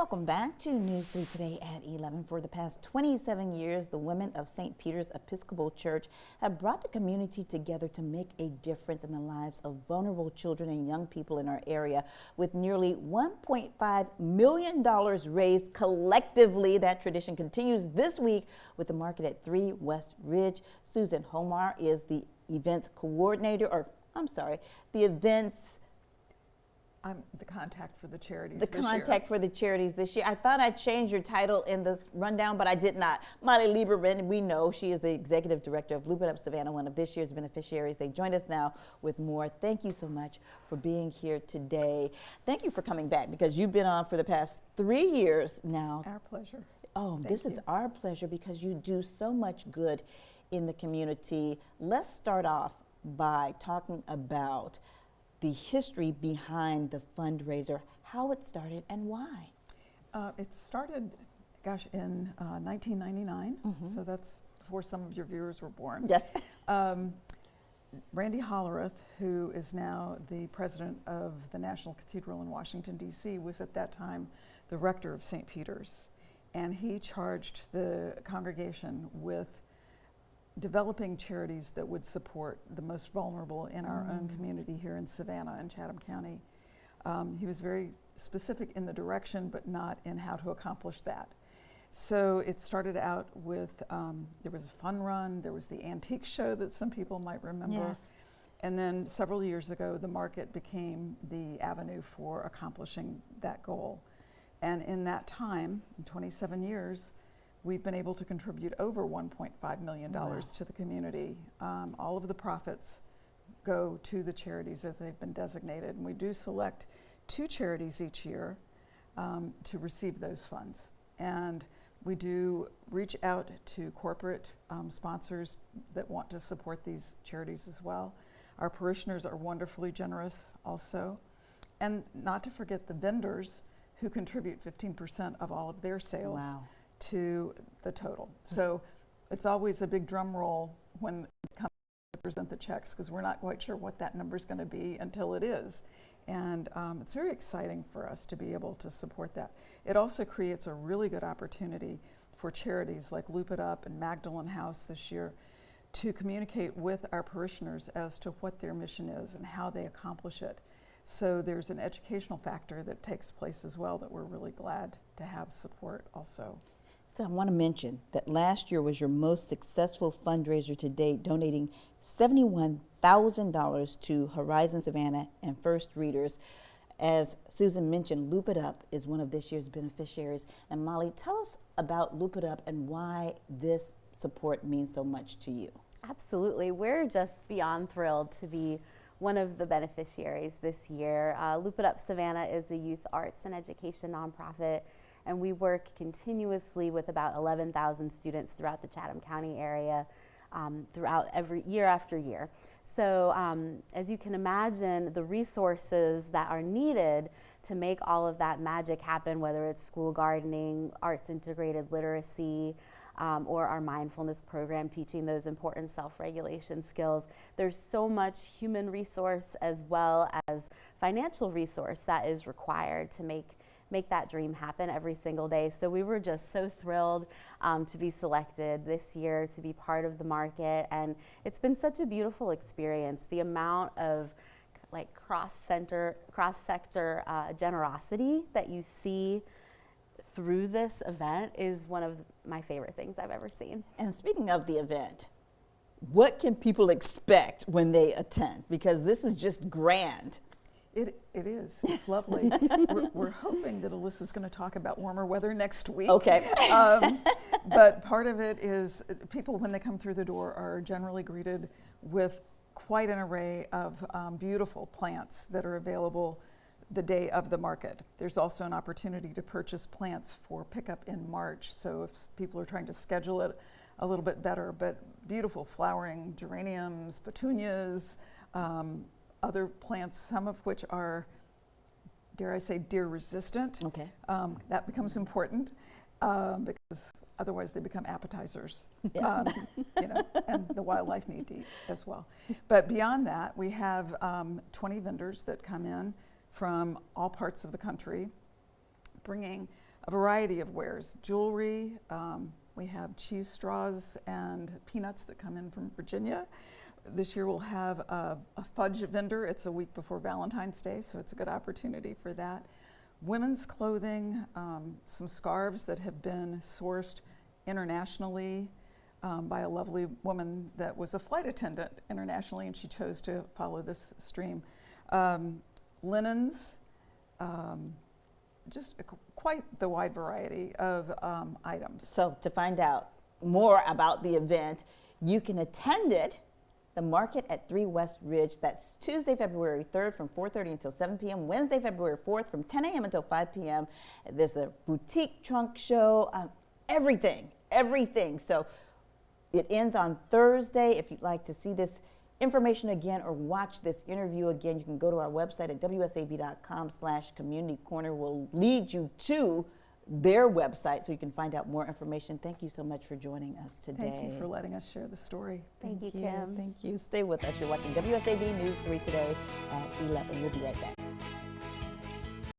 Welcome back to News 3 Today at 11. For the past 27 years, the women of St. Peter's Episcopal Church have brought the community together to make a difference in the lives of vulnerable children and young people in our area. With nearly $1.5 million raised collectively, that tradition continues this week with the market at 3 West Ridge. Susan Homar is the events coordinator, I'm the contact for the charities for the charities this year. I thought I'd change your title in this rundown, but I did not. Molly Lieberman, we know she is the executive director of Loop It Up Savannah, one of this year's beneficiaries. They joined us now with more. Thank you so much for being here today. Thank you for coming back because you've been on for the past 3 years now. Our pleasure. Oh, this is our pleasure because you do so much good in the community. Let's start off by talking about the history behind the fundraiser, how it started and why. It started, in 1999, so that's before some of your viewers were born. Yes. Randy Hollerith, who is now the president of the National Cathedral in Washington, D.C., was at that time the rector of St. Peter's, and he charged the congregation with developing charities that would support the most vulnerable in our own community here in Savannah and Chatham County. He was very specific in the direction, but not in how to accomplish that. So it started out with, there was a fun run, there was the antique show that some people might remember. Yes. And then several years ago, the market became the avenue for accomplishing that goal. And in that time, in 27 years, we've been able to contribute over $1.5 million to the community. All of the profits go to the charities as they've been designated. And we do select 2 charities each year to receive those funds. And we do reach out to corporate sponsors that want to support these charities as well. Our parishioners are wonderfully generous also. And not to forget the vendors who contribute 15% of all of their sales. Wow. To the total. So it's always a big drum roll when it comes to present the checks because we're not quite sure what that number is going to be until it is. And it's very exciting for us to be able to support that. It also creates a really good opportunity for charities like Loop It Up and Magdalene House this year to communicate with our parishioners as to what their mission is and how they accomplish it. So there's an educational factor that takes place as well that we're really glad to have support also. So I want to mention that last year was your most successful fundraiser to date, donating $71,000 to Horizon Savannah and First Readers. As Susan mentioned, Loop It Up is one of this year's beneficiaries. And Molly, tell us about Loop It Up and why this support means so much to you. Absolutely. We're just beyond thrilled to be one of the beneficiaries this year. Loop It Up Savannah is a youth arts and education nonprofit, and we work continuously with about 11,000 students throughout the Chatham County area throughout every year after year. So as you can imagine, the resources that are needed to make all of that magic happen, whether it's school gardening, arts integrated literacy, or our mindfulness program teaching those important self-regulation skills. There's so much human resource as well as financial resource that is required to make that dream happen every single day. So we were just so thrilled to be selected this year to be part of the market, and it's been such a beautiful experience. The amount of cross-sector generosity that you see through this event is one of my favorite things I've ever seen. And speaking of the event, what can people expect when they attend? Because this is just grand. It is. It's lovely. We're hoping that Alyssa's going to talk about warmer weather next week. Okay. But part of it is people, when they come through the door, are generally greeted with quite an array of beautiful plants that are available the day of the market. There's also an opportunity to purchase plants for pickup in March. So if people are trying to schedule it a little bit better, but beautiful flowering geraniums, petunias, other plants, some of which are, dare I say, deer resistant. Okay. That becomes important because otherwise they become appetizers, and the wildlife need to eat as well. But beyond that, we have 20 vendors that come in from all parts of the country bringing a variety of wares, jewelry. We have cheese straws and peanuts that come in from Virginia. This year we'll have a fudge vendor. It's a week before Valentine's Day, so it's a good opportunity for that. Women's clothing, some scarves that have been sourced internationally by a lovely woman that was a flight attendant internationally, and she chose to follow this stream. Linens, just quite the wide variety of items. So to find out more about the event, you can attend it, the market at 3 West Ridge. That's Tuesday, February 3rd from 4:30 until 7 p.m., Wednesday, February 4th from 10 a.m. until 5 p.m. There's a boutique trunk show, everything. So it ends on Thursday. If you'd like to see this information again or watch this interview again, you can go to our website at wsav.com/community corner. We'll lead you to their website so you can find out more information. Thank you so much for joining us today. Thank you for letting us share the story. Thank you, Kim. Thank you. Stay with us. You're watching WSAV News 3 today at 11. We'll be right back.